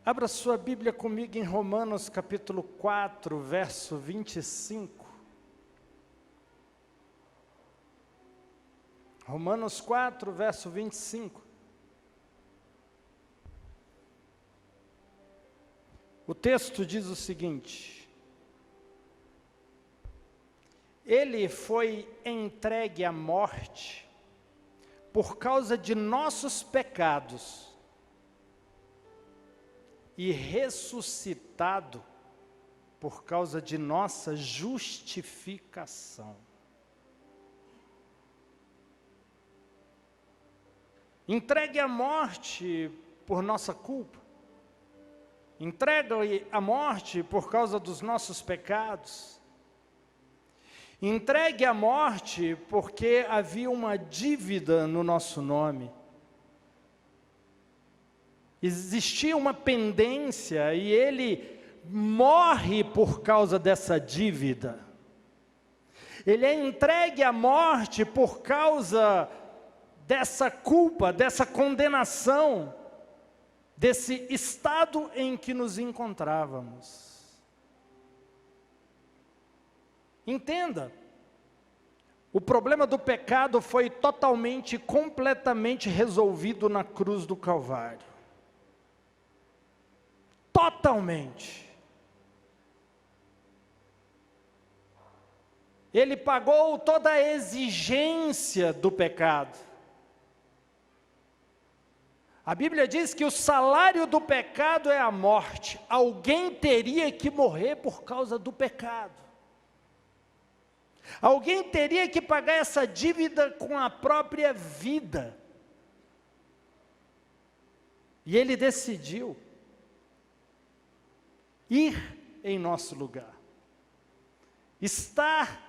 Abra sua Bíblia comigo em Romanos capítulo 4, verso 25. Romanos 4, verso 25. O texto diz o seguinte: Ele foi entregue à morte por causa de nossos pecados e ressuscitado por causa de nossa justificação. Entregue à morte por nossa culpa, entregue à morte por causa dos nossos pecados, entregue à morte porque havia uma dívida no nosso nome. Existia uma pendência e ele morre por causa dessa dívida. Ele é entregue à morte por causa dessa culpa, dessa condenação, desse estado em que nos encontrávamos. Entenda, o problema do pecado foi totalmente, completamente resolvido na cruz do Calvário. Totalmente. Ele pagou toda a exigência do pecado. A Bíblia diz que o salário do pecado é a morte. Alguém teria que morrer por causa do pecado. Alguém teria que pagar essa dívida com a própria vida. E ele decidiu ir em nosso lugar, estar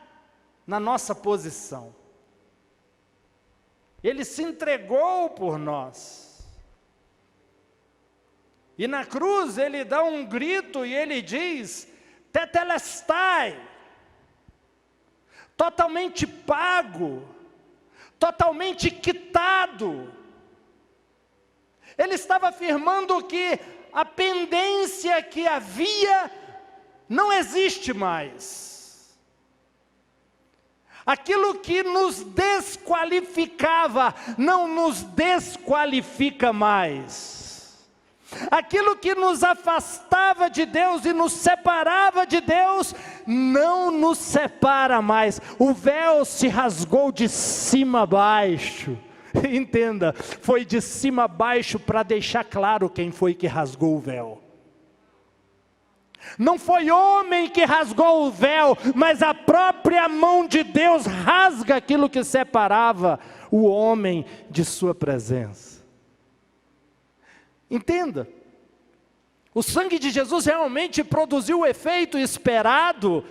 na nossa posição. Ele se entregou por nós. E na cruz ele dá um grito e ele diz: tetelestai, totalmente pago, totalmente quitado. Ele estava afirmando que a pendência que havia não existe mais. Aquilo que nos desqualificava não nos desqualifica mais. Aquilo que nos afastava de Deus e nos separava de Deus, não nos separa mais. O véu se rasgou de cima a baixo. Entenda, foi de cima a baixo para deixar claro quem foi que rasgou o véu. Não foi homem que rasgou o véu, mas a própria mão de Deus rasga aquilo que separava o homem de sua presença. Entenda, o sangue de Jesus realmente produziu o efeito esperado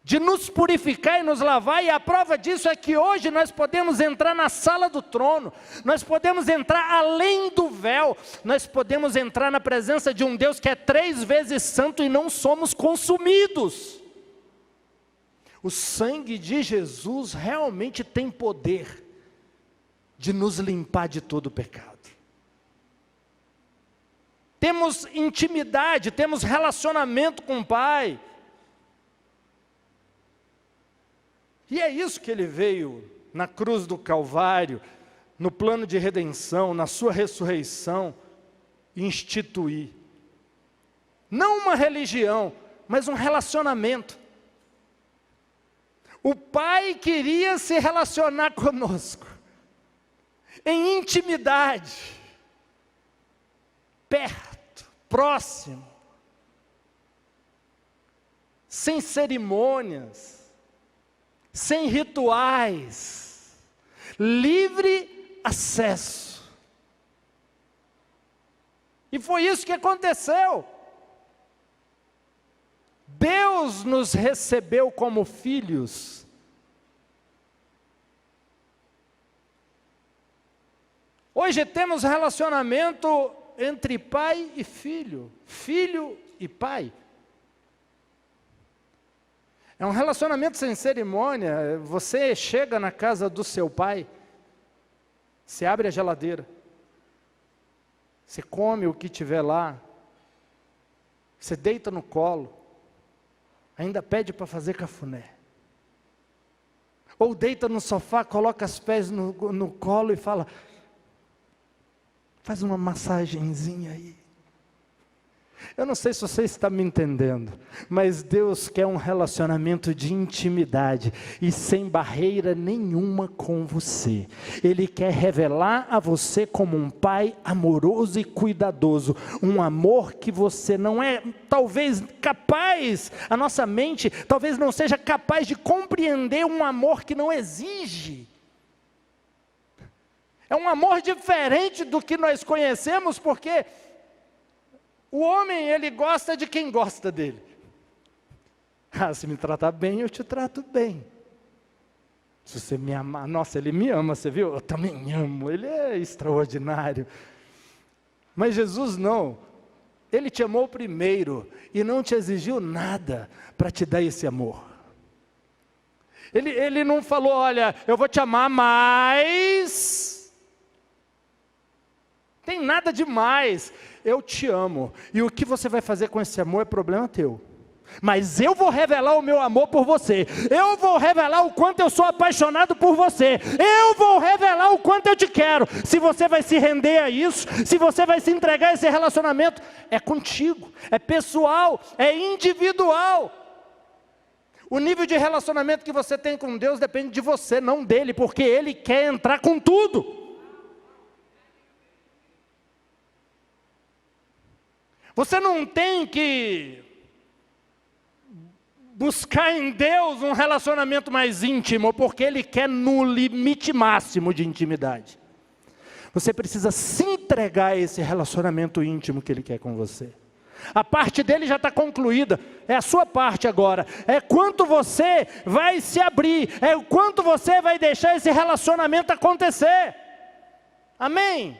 de nos purificar e nos lavar, e a prova disso é que hoje nós podemos entrar na sala do trono, nós podemos entrar além do véu, nós podemos entrar na presença de um Deus que é 3 vezes santo e não somos consumidos. O sangue de Jesus realmente tem poder de nos limpar de todo o pecado. Temos intimidade, temos relacionamento com o Pai. E é isso que ele veio na cruz do Calvário, no plano de redenção, na sua ressurreição, instituir. Não uma religião, mas um relacionamento. O Pai queria se relacionar conosco, em intimidade, perto, próximo, sem cerimônias, sem rituais, livre acesso. E foi isso que aconteceu. Deus nos recebeu como filhos. Hoje temos relacionamento entre pai e filho, filho e pai. É um relacionamento sem cerimônia. Você chega na casa do seu pai, você abre a geladeira, Você come o que tiver lá, você deita no colo, ainda pede para fazer cafuné. Ou deita no sofá, coloca os pés no colo e fala, faz uma massagenzinha aí. Eu não sei se você está me entendendo, mas Deus quer um relacionamento de intimidade e sem barreira nenhuma com você. Ele quer revelar a você como um pai amoroso e cuidadoso, um amor que você não é talvez capaz, a nossa mente talvez não seja capaz de compreender um amor que não exige. É um amor diferente do que nós conhecemos, porque o homem, ele gosta de quem gosta dele. Ah, se me tratar bem, eu te trato bem. Se você me amar, nossa, ele me ama, você viu? Eu também amo, ele é extraordinário. Mas Jesus não, ele te amou primeiro e não te exigiu nada para te dar esse amor. Ele não falou, olha, eu vou te amar, mas tem nada demais. Eu te amo, e o que você vai fazer com esse amor é problema teu, mas eu vou revelar o meu amor por você, eu vou revelar o quanto eu sou apaixonado por você, eu vou revelar o quanto eu te quero. Se você vai se render a isso, se você vai se entregar a esse relacionamento, é contigo, é pessoal, é individual. O nível de relacionamento que você tem com Deus depende de você, não dele, porque Ele quer entrar com tudo. Você não tem que buscar em Deus um relacionamento mais íntimo, porque Ele quer no limite máximo de intimidade. Você precisa se entregar a esse relacionamento íntimo que Ele quer com você. A parte dele já está concluída, é a sua parte agora. É quanto você vai se abrir, é o quanto você vai deixar esse relacionamento acontecer. Amém?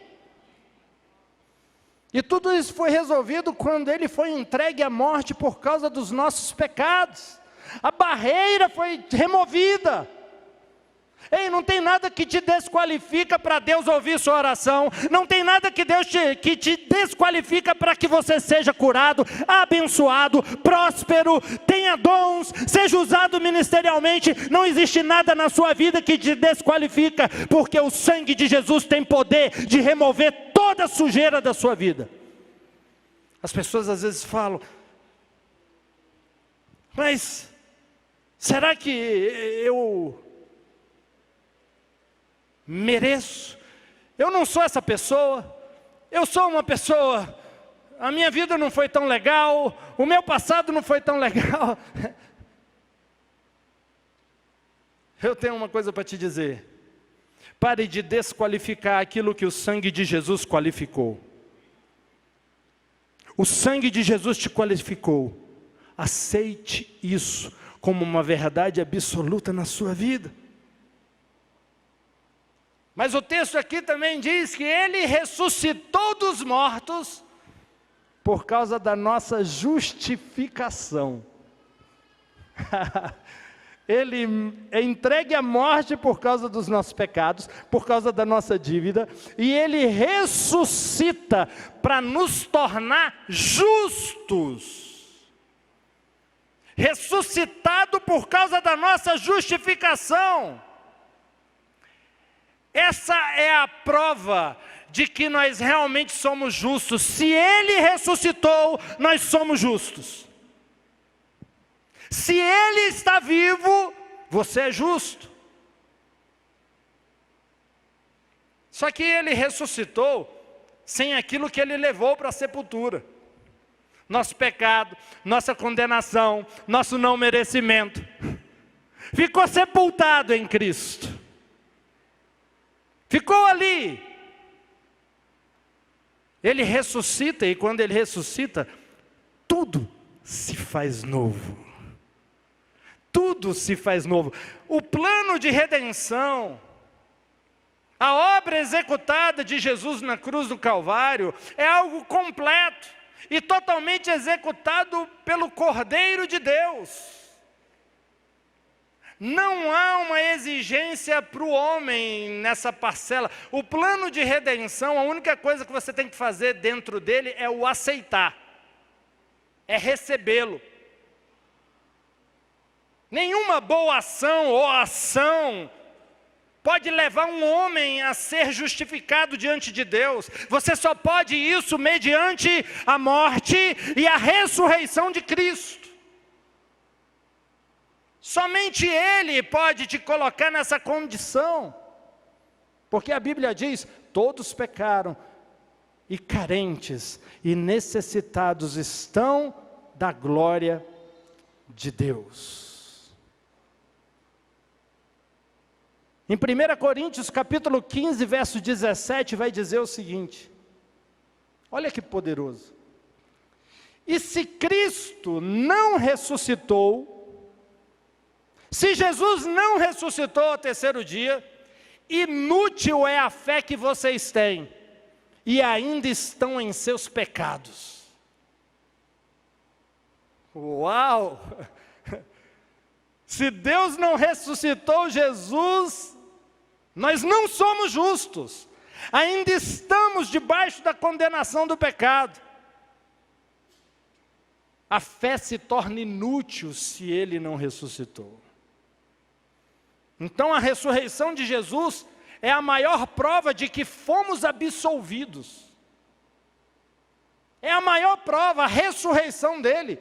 E tudo isso foi resolvido quando Ele foi entregue à morte por causa dos nossos pecados. A barreira foi removida. Ei, não tem nada que te desqualifica para Deus ouvir sua oração. Não tem nada que que te desqualifica para que você seja curado, abençoado, próspero, tenha dons, seja usado ministerialmente. Não existe nada na sua vida que te desqualifica, porque o sangue de Jesus tem poder de remover toda a sujeira da sua vida. As pessoas às vezes falam, mas será que eu mereço? Eu não sou essa pessoa, eu sou uma pessoa, a minha vida não foi tão legal, o meu passado não foi tão legal. Eu tenho uma coisa para te dizer, pare de desqualificar aquilo que o sangue de Jesus qualificou. O sangue de Jesus te qualificou, aceite isso como uma verdade absoluta na sua vida. Mas o texto aqui também diz que Ele ressuscitou dos mortos por causa da nossa justificação. Ele é entregue à morte por causa dos nossos pecados, por causa da nossa dívida, e Ele ressuscita para nos tornar justos. Ressuscitado por causa da nossa justificação. Essa é a prova de que nós realmente somos justos. Se Ele ressuscitou, nós somos justos. Se Ele está vivo, você é justo. Só que Ele ressuscitou sem aquilo que Ele levou para a sepultura. Nosso pecado, nossa condenação, nosso não merecimento. Ficou sepultado em Cristo. Ficou ali. Ele ressuscita, e quando Ele ressuscita, tudo se faz novo. Tudo se faz novo. O plano de redenção, a obra executada de Jesus na cruz do Calvário, é algo completo e totalmente executado pelo Cordeiro de Deus. Não há uma exigência para o homem nessa parcela. O plano de redenção, a única coisa que você tem que fazer dentro dele é o aceitar, é recebê-lo. Nenhuma boa ação ou ação pode levar um homem a ser justificado diante de Deus. Você só pode isso mediante a morte e a ressurreição de Cristo. Somente Ele pode te colocar nessa condição. Porque a Bíblia diz, todos pecaram e carentes e necessitados estão da glória de Deus. Em 1 Coríntios capítulo 15, verso 17, vai dizer o seguinte, olha que poderoso. E se Cristo não ressuscitou, se Jesus não ressuscitou ao terceiro dia, inútil é a fé que vocês têm, e ainda estão em seus pecados. Uau! Se Deus não ressuscitou Jesus, nós não somos justos, ainda estamos debaixo da condenação do pecado. A fé se torna inútil se Ele não ressuscitou. Então a ressurreição de Jesus é a maior prova de que fomos absolvidos. É a maior prova, a ressurreição dele.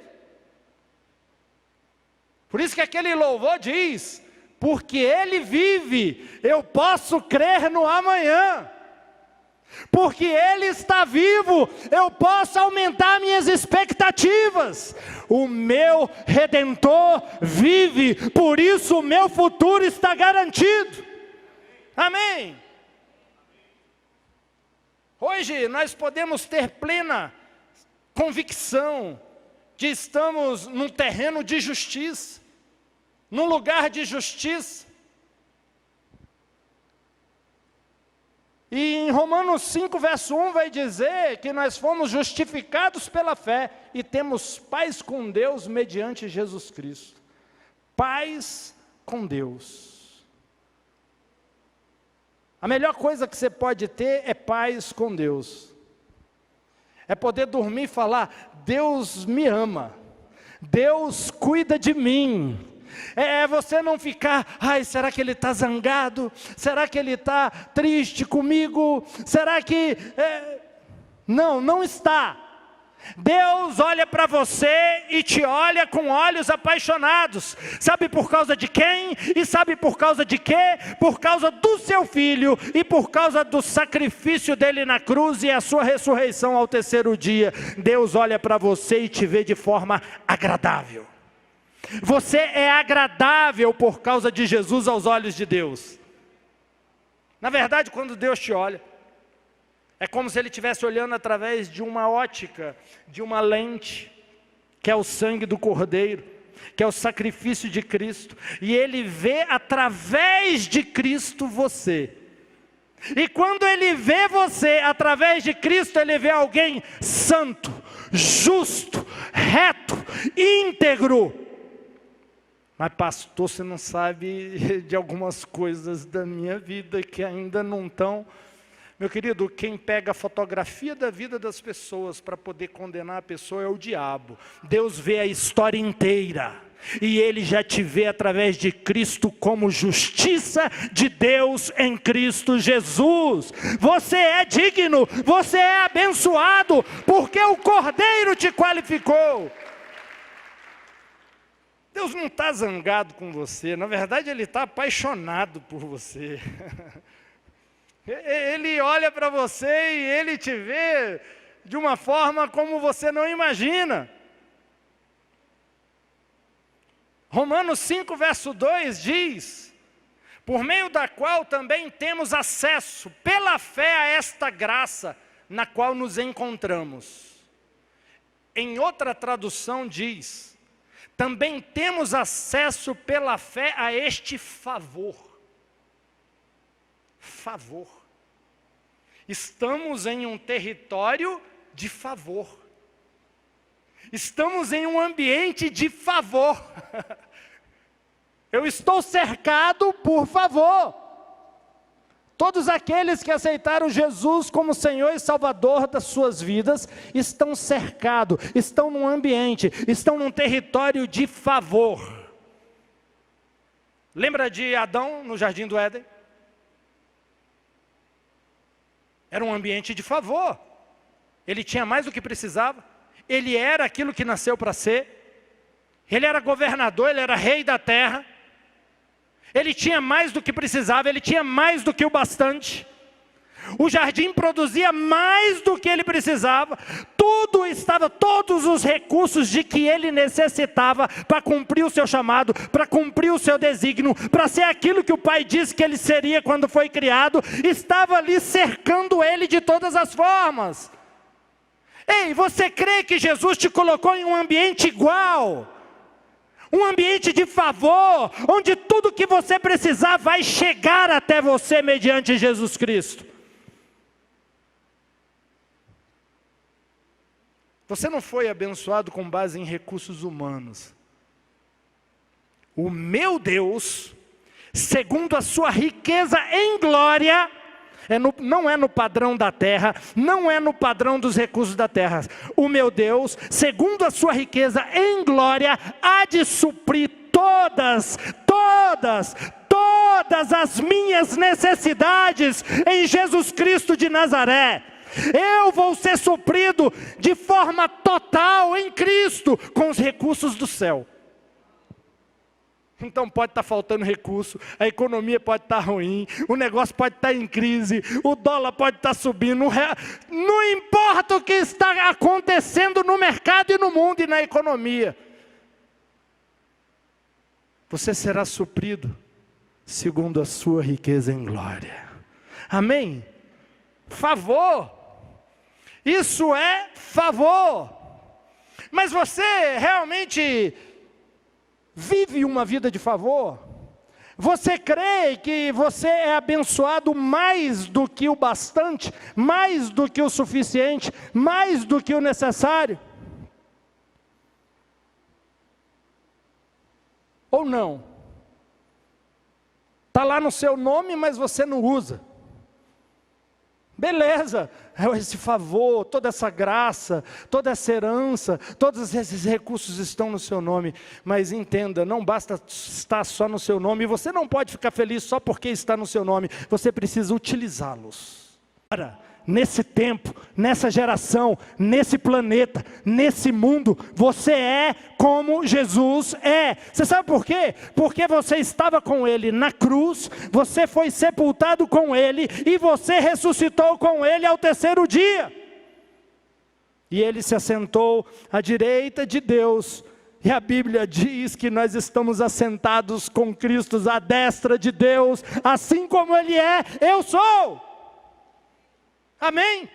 Por isso que aquele louvor diz, porque Ele vive, eu posso crer no amanhã. Porque Ele está vivo, eu posso aumentar minhas expectativas. O meu Redentor vive, por isso o meu futuro está garantido. Amém. Hoje nós podemos ter plena convicção de estamos num terreno de justiça, num lugar de justiça. E em Romanos 5, verso 1 vai dizer que nós fomos justificados pela fé e temos paz com Deus mediante Jesus Cristo. Paz com Deus. A melhor coisa que você pode ter é paz com Deus. É poder dormir e falar, Deus me ama, Deus cuida de mim. É você não ficar, ai, será que ele está zangado? Será que ele está triste comigo? Será que... Não, não está. Deus olha para você e te olha com olhos apaixonados. Sabe por causa de quem? E sabe por causa de quê? Por causa do seu Filho e por causa do sacrifício dele na cruz e a sua ressurreição ao terceiro dia. Deus olha para você e te vê de forma agradável. Você é agradável por causa de Jesus aos olhos de Deus. Na verdade, quando Deus te olha, é como se Ele estivesse olhando através de uma ótica, de uma lente, que é o sangue do Cordeiro, que é o sacrifício de Cristo, e Ele vê através de Cristo você. E quando Ele vê você através de Cristo, Ele vê alguém santo, justo, reto, íntegro. Mas pastor, você não sabe de algumas coisas da minha vida que ainda não estão. Meu querido, quem pega a fotografia da vida das pessoas para poder condenar a pessoa é o diabo. Deus vê a história inteira. E Ele já te vê através de Cristo como justiça de Deus em Cristo Jesus. Você é digno, você é abençoado, porque o Cordeiro te qualificou. Deus não está zangado com você, na verdade Ele está apaixonado por você. Ele olha para você e Ele te vê de uma forma como você não imagina. Romanos 5, verso 2 diz, por meio da qual também temos acesso pela fé a esta graça na qual nos encontramos. Em outra tradução diz, também temos acesso pela fé a este favor. Favor. Estamos em um território de favor. Estamos em um ambiente de favor. Eu estou cercado por favor. Todos aqueles que aceitaram Jesus como Senhor e Salvador das suas vidas, estão cercados, estão num ambiente, estão num território de favor. Lembra de Adão no Jardim do Éden? Era um ambiente de favor. Ele tinha mais do que precisava. Ele era aquilo que nasceu para ser. Ele era governador, ele era rei da terra. Ele tinha mais do que precisava, ele tinha mais do que o bastante. O jardim produzia mais do que ele precisava. Todos os recursos de que ele necessitava para cumprir o seu chamado, para cumprir o seu desígnio, para ser aquilo que o Pai disse que ele seria quando foi criado, estava ali cercando ele de todas as formas. Ei, você crê que Jesus te colocou em um ambiente igual? Um ambiente de favor, onde tudo que você precisar vai chegar até você mediante Jesus Cristo. Você não foi abençoado com base em recursos humanos. O meu Deus, segundo a sua riqueza em glória, não é no padrão da terra, não é no padrão dos recursos da terra. O meu Deus, segundo a sua riqueza em glória, há de suprir todas as minhas necessidades em Jesus Cristo de Nazaré. Eu vou ser suprido de forma total em Cristo, com os recursos do céu. Então pode estar faltando recurso, a economia pode estar ruim, o negócio pode estar em crise, o dólar pode estar subindo, não importa o que está acontecendo no mercado e no mundo e na economia. Você será suprido segundo a sua riqueza em glória. Amém? Favor. Isso é favor. Mas você realmente vive uma vida de favor? Você crê que você é abençoado mais do que o bastante, mais do que o suficiente, mais do que o necessário? Ou não? Está lá no seu nome, mas você não usa. Beleza, esse favor, toda essa graça, toda essa herança, todos esses recursos estão no seu nome. Mas entenda, não basta estar só no seu nome, você não pode ficar feliz só porque está no seu nome, você precisa utilizá-los. Nesse tempo, nessa geração, nesse planeta, nesse mundo, você é como Jesus é. Você sabe por quê? Porque você estava com Ele na cruz, você foi sepultado com Ele e você ressuscitou com Ele ao terceiro dia. E Ele se assentou à direita de Deus. E a Bíblia diz que nós estamos assentados com Cristo à destra de Deus, assim como Ele é, eu sou. Amém?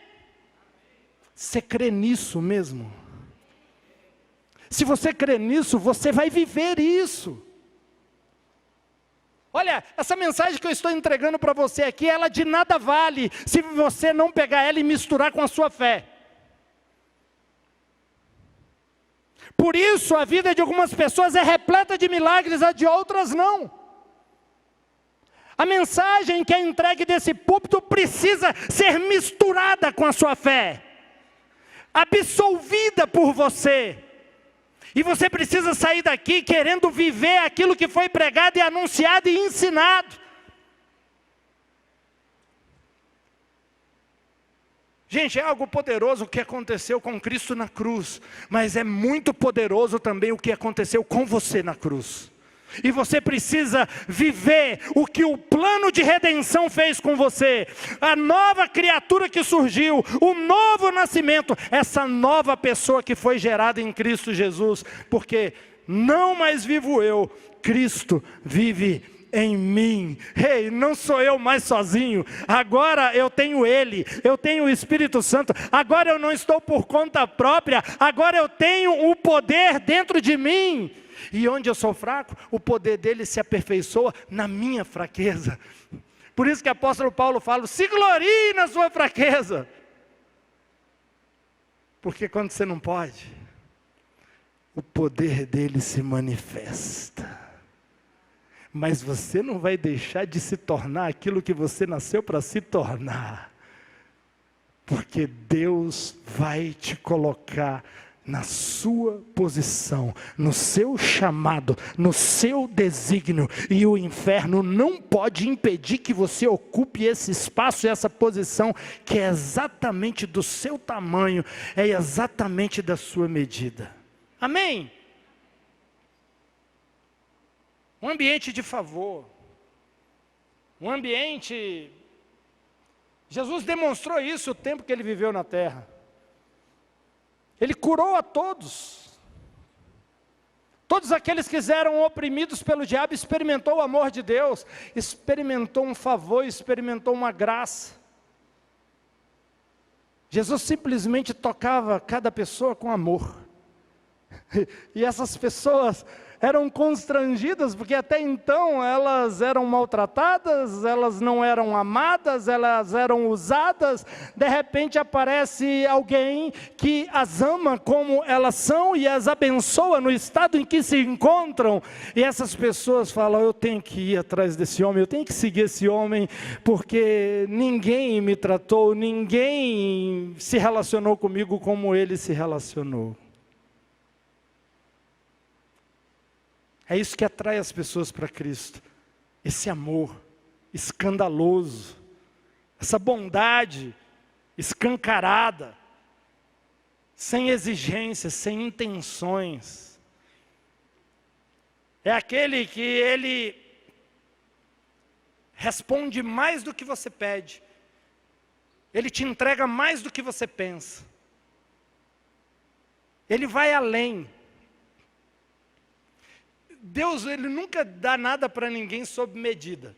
Você crê nisso mesmo? Se você crê nisso, você vai viver isso. Olha, essa mensagem que eu estou entregando para você aqui, ela de nada vale se você não pegar ela e misturar com a sua fé. Por isso a vida de algumas pessoas é repleta de milagres, a de outras não. A mensagem que é entregue desse púlpito precisa ser misturada com a sua fé, absolvida por você. E você precisa sair daqui querendo viver aquilo que foi pregado e anunciado e ensinado. Gente, é algo poderoso o que aconteceu com Cristo na cruz, mas é muito poderoso também o que aconteceu com você na cruz. E você precisa viver o que o plano de redenção fez com você. A nova criatura que surgiu, o novo nascimento, essa nova pessoa que foi gerada em Cristo Jesus. Porque não mais vivo eu, Cristo vive em mim. Ei, não sou eu mais sozinho. Agora eu tenho Ele, eu tenho o Espírito Santo. Agora eu não estou por conta própria. Agora eu tenho o poder dentro de mim. E onde eu sou fraco, o poder dele se aperfeiçoa na minha fraqueza. Por isso que o apóstolo Paulo fala, se glorie na sua fraqueza. Porque quando você não pode, o poder dele se manifesta. mas você não vai deixar de se tornar aquilo que você nasceu para se tornar. Porque Deus vai te colocar na sua posição, no seu chamado, no seu desígnio, e o inferno não pode impedir que você ocupe esse espaço e essa posição, que é exatamente do seu tamanho, é exatamente da sua medida. Amém? Um ambiente de favor, um ambiente... Jesus demonstrou isso o tempo que ele viveu na terra. Ele curou a todos. Todos aqueles que eram oprimidos pelo diabo, experimentou o amor de Deus, experimentou um favor, experimentou uma graça. Jesus simplesmente tocava cada pessoa com amor. E essas pessoas eram constrangidas, porque até então elas eram maltratadas, elas não eram amadas, elas eram usadas. De repente aparece alguém que as ama como elas são e as abençoa no estado em que se encontram. E essas pessoas falam: eu tenho que ir atrás desse homem, eu tenho que seguir esse homem, porque ninguém me tratou, ninguém se relacionou comigo como ele se relacionou. É isso que atrai as pessoas para Cristo, esse amor escandaloso, essa bondade escancarada, sem exigências, sem intenções. É aquele que ele responde mais do que você pede, ele te entrega mais do que você pensa, ele vai além. Deus, ele nunca dá nada para ninguém sob medida.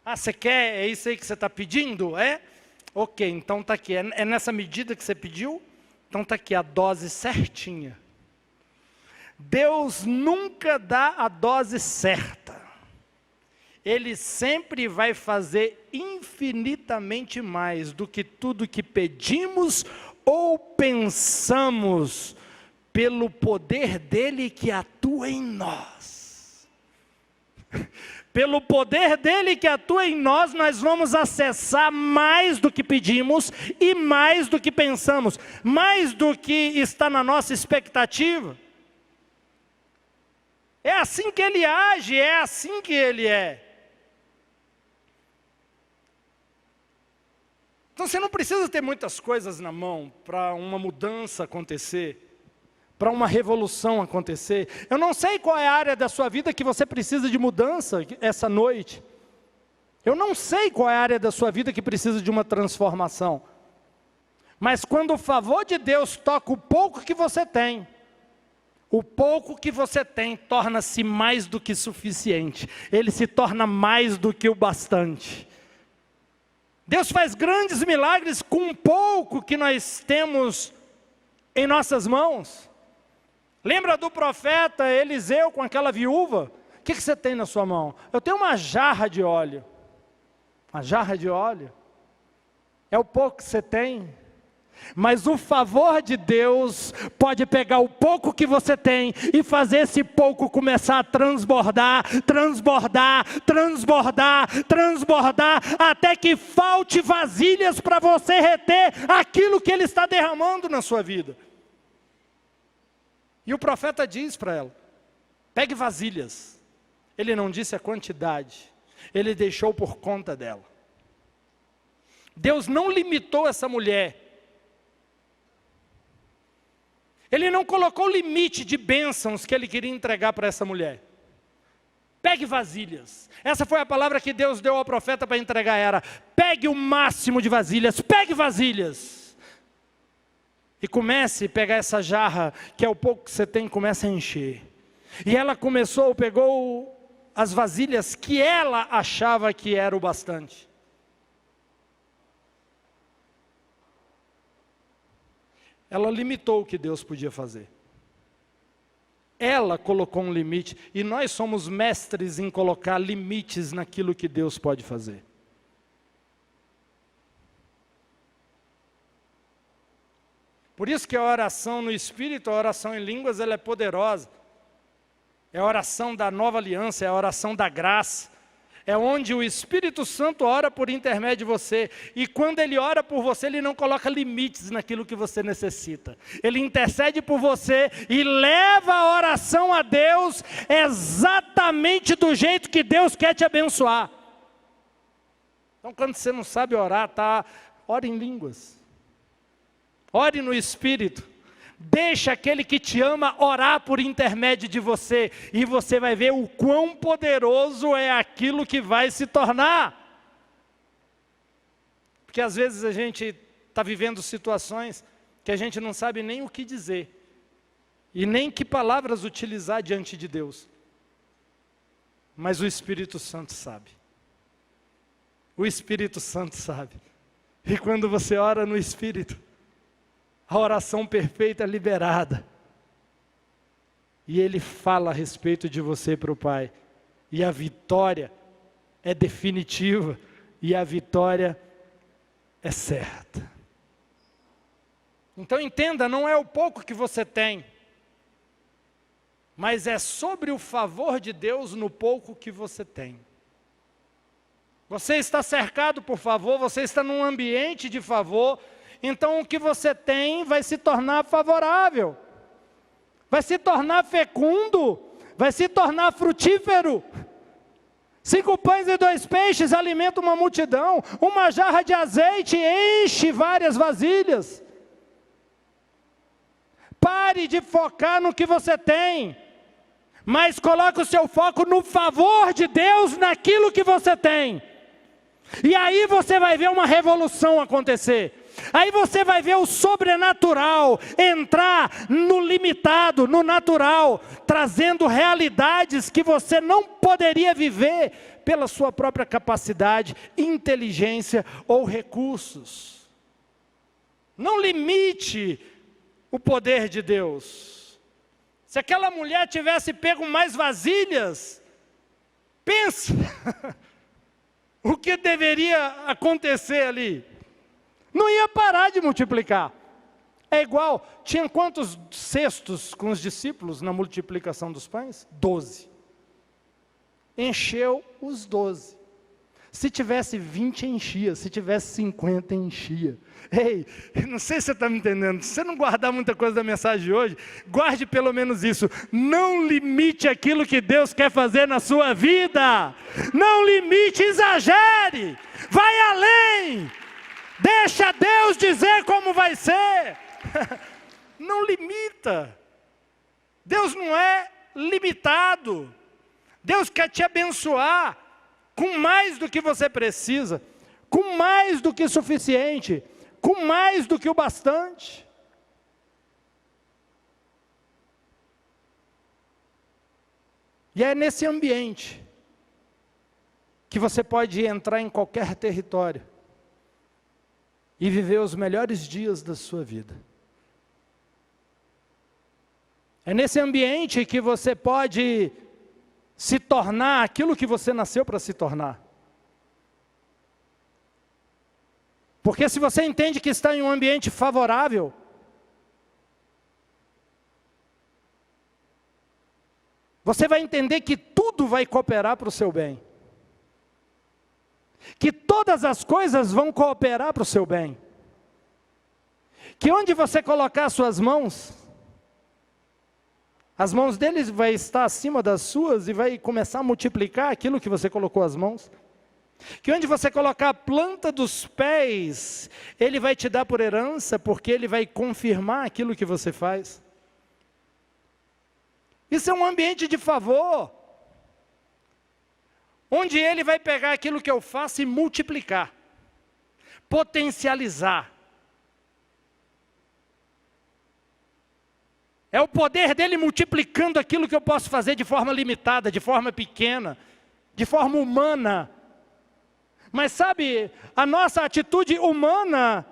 Ah, você quer? É isso aí que você está pedindo? É? Ok, então está aqui. É nessa medida que você pediu? Então está aqui a dose certinha. Deus nunca dá a dose certa. Ele sempre vai fazer infinitamente mais do que tudo que pedimos ou pensamos, pelo poder dele que atua em nós. Pelo poder dele que atua em nós, nós vamos acessar mais do que pedimos e mais do que pensamos, mais do que está na nossa expectativa. É assim que ele age, é assim que ele é. Então você não precisa ter muitas coisas na mão para uma mudança acontecer, para uma revolução acontecer. Eu não sei qual é a área da sua vida que você precisa de mudança essa noite. Eu não sei qual é a área da sua vida que precisa de uma transformação. Mas quando o favor de Deus toca o pouco que você tem, o pouco que você tem torna-se mais do que suficiente. Ele se torna mais do que o bastante. Deus faz grandes milagres com o pouco que nós temos em nossas mãos. Lembra do profeta Eliseu com aquela viúva? O que você tem na sua mão? Eu tenho uma jarra de óleo. Uma jarra de óleo? É o pouco que você tem. Mas o favor de Deus pode pegar o pouco que você tem e fazer esse pouco começar a transbordar, transbordar, transbordar, transbordar, até que falte vasilhas para você reter aquilo que Ele está derramando na sua vida. E o profeta diz para ela: pegue vasilhas. Ele não disse a quantidade, ele deixou por conta dela. Deus não limitou essa mulher. Ele não colocou limite de bênçãos que ele queria entregar para essa mulher. Pegue vasilhas. Essa foi a palavra que Deus deu ao profeta para entregar. Era: pegue o máximo de vasilhas, pegue vasilhas. E comece a pegar essa jarra, que é o pouco que você tem, comece a encher. E ela pegou as vasilhas que ela achava que era o bastante. Ela limitou o que Deus podia fazer. Ela colocou um limite, e nós somos mestres em colocar limites naquilo que Deus pode fazer. Por isso que a oração no Espírito, a oração em línguas, ela é poderosa. É a oração da nova aliança, é a oração da graça. É onde o Espírito Santo ora por intermédio de você. E quando Ele ora por você, Ele não coloca limites naquilo que você necessita. Ele intercede por você e leva a oração a Deus exatamente do jeito que Deus quer te abençoar. Então, quando você não sabe orar, ore em línguas. Ore no Espírito. Deixa aquele que te ama orar por intermédio de você, e você vai ver o quão poderoso é aquilo que vai se tornar. Porque às vezes a gente está vivendo situações que a gente não sabe nem o que dizer, e nem que palavras utilizar diante de Deus. Mas o Espírito Santo sabe. O Espírito Santo sabe. E quando você ora no Espírito, a oração perfeita é liberada. E Ele fala a respeito de você para o Pai. E a vitória é definitiva. E a vitória é certa. Então entenda, não é o pouco que você tem, mas é sobre o favor de Deus no pouco que você tem. Você está cercado por favor, você está num ambiente de favor. Então o que você tem vai se tornar favorável, vai se tornar fecundo, vai se tornar frutífero. 5 pães e 2 peixes alimentam uma multidão, uma jarra de azeite enche várias vasilhas. Pare de focar no que você tem, mas coloque o seu foco no favor de Deus naquilo que você tem. E aí você vai ver uma revolução acontecer. Aí você vai ver o sobrenatural entrar no limitado, no natural, trazendo realidades que você não poderia viver pela sua própria capacidade, inteligência ou recursos. Não limite o poder de Deus. Se aquela mulher tivesse pego mais vasilhas, pensa o que deveria acontecer ali. Não ia parar de multiplicar. É igual, tinha quantos cestos com os discípulos na multiplicação dos pães? 12. Encheu os 12. Se tivesse 20, enchia. Se tivesse 50, enchia. Ei, não sei se você está me entendendo. Se você não guardar muita coisa da mensagem de hoje, guarde pelo menos isso. Não limite aquilo que Deus quer fazer na sua vida. Não limite, exagere. Vai além. Deixa Deus dizer como vai ser. Não limita. Deus não é limitado. Deus quer te abençoar com mais do que você precisa, com mais do que suficiente, com mais do que o bastante. E é nesse ambiente que você pode entrar em qualquer território e viver os melhores dias da sua vida. É nesse ambiente que você pode se tornar aquilo que você nasceu para se tornar. Porque se você entende que está em um ambiente favorável, você vai entender que tudo vai cooperar para o seu bem. Que todas as coisas vão cooperar para o seu bem. Que onde você colocar as suas mãos, as mãos deles vai estar acima das suas e vai começar a multiplicar aquilo que você colocou as mãos. Que onde você colocar a planta dos pés, Ele vai te dar por herança, porque Ele vai confirmar aquilo que você faz. Isso é um ambiente de favor, onde Ele vai pegar aquilo que eu faço e multiplicar, potencializar. É o poder dele multiplicando aquilo que eu posso fazer de forma limitada, de forma pequena, de forma humana. Mas sabe, a nossa atitude humana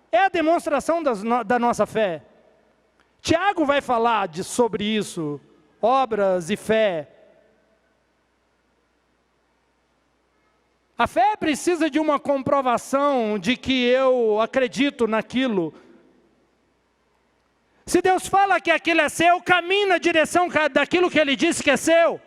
é a demonstração da nossa fé. Tiago vai falar sobre isso, obras e fé. A fé precisa de uma comprovação de que eu acredito naquilo. Se Deus fala que aquilo é seu, caminhe na direção daquilo que Ele disse que é seu.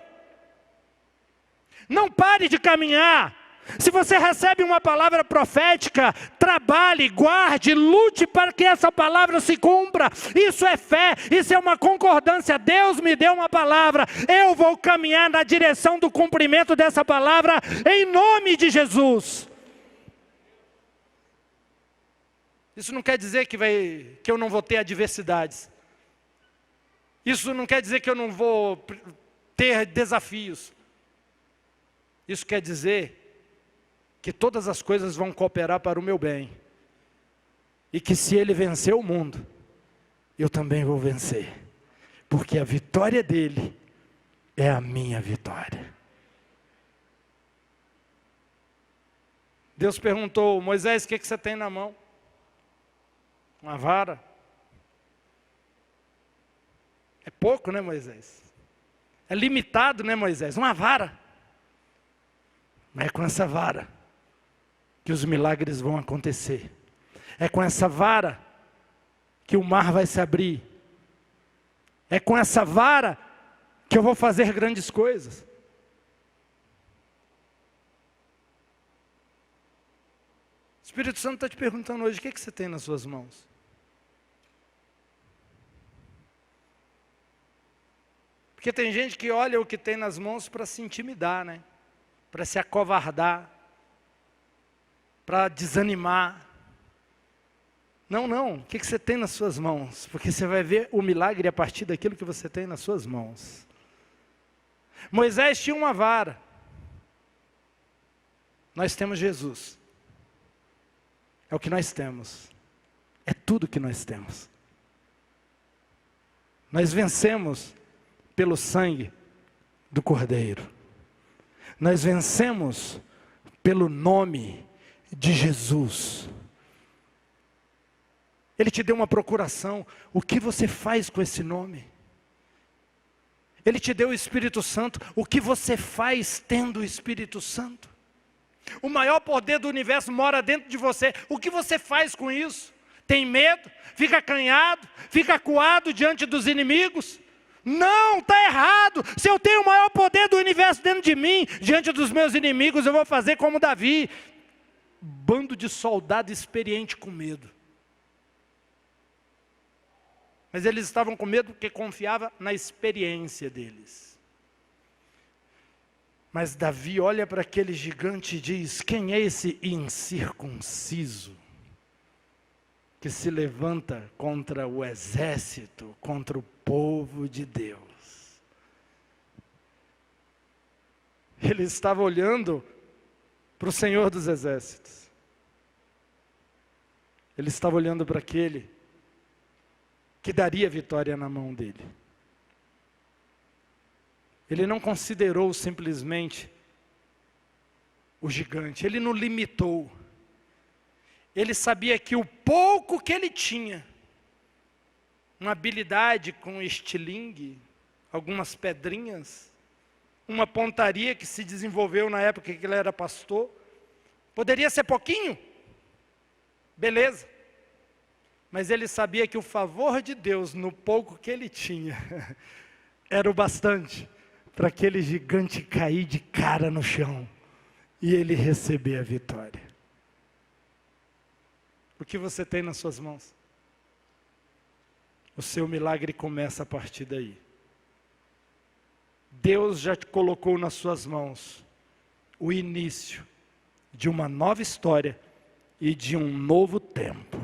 Não pare de caminhar. Se você recebe uma palavra profética, trabalhe, guarde, lute para que essa palavra se cumpra. Isso é fé, isso é uma concordância. Deus me deu uma palavra, eu vou caminhar na direção do cumprimento dessa palavra, em nome de Jesus. Isso não quer dizer que eu não vou ter adversidades. Isso não quer dizer que eu não vou ter desafios. Isso quer dizer que todas as coisas vão cooperar para o meu bem. E que se Ele vencer o mundo, eu também vou vencer. Porque a vitória dEle é a minha vitória. Deus perguntou: Moisés, o que você tem na mão? Uma vara. É pouco, né, Moisés? É limitado, né, Moisés? Uma vara. Mas é com essa vara que os milagres vão acontecer. É com essa vara que o mar vai se abrir. É com essa vara que eu vou fazer grandes coisas. O Espírito Santo está te perguntando hoje: o que você tem nas suas mãos? Porque tem gente que olha o que tem nas mãos para se intimidar, né? Para se acovardar, para desanimar. Não, o que você tem nas suas mãos? Porque você vai ver o milagre a partir daquilo que você tem nas suas mãos. Moisés tinha uma vara. Nós temos Jesus. É o que nós temos. É tudo que nós temos. Nós vencemos pelo sangue do Cordeiro. Nós vencemos pelo nome de Jesus. Ele te deu uma procuração. O que você faz com esse nome? Ele te deu o Espírito Santo. O que você faz tendo o Espírito Santo? O maior poder do universo mora dentro de você. O que você faz com isso? Tem medo? Fica acanhado? Fica acuado diante dos inimigos? Não, está errado. Se eu tenho o maior poder do universo dentro de mim, diante dos meus inimigos, eu vou fazer como Davi. Bando de soldado experiente com medo. Mas eles estavam com medo porque confiava na experiência deles. Mas Davi olha para aquele gigante e diz: quem é esse incircunciso que se levanta contra o exército, contra o povo de Deus? Ele estava olhando para o Senhor dos Exércitos. Ele estava olhando para aquele que daria vitória na mão dele. Ele não considerou simplesmente o gigante, ele não limitou. Ele sabia que o pouco que ele tinha, uma habilidade com estilingue, algumas pedrinhas, uma pontaria que se desenvolveu na época que ele era pastor, poderia ser pouquinho, beleza. Mas ele sabia que o favor de Deus no pouco que ele tinha era o bastante para aquele gigante cair de cara no chão e ele receber a vitória. O que você tem nas suas mãos? O seu milagre começa a partir daí. Deus já te colocou nas suas mãos o início de uma nova história e de um novo tempo.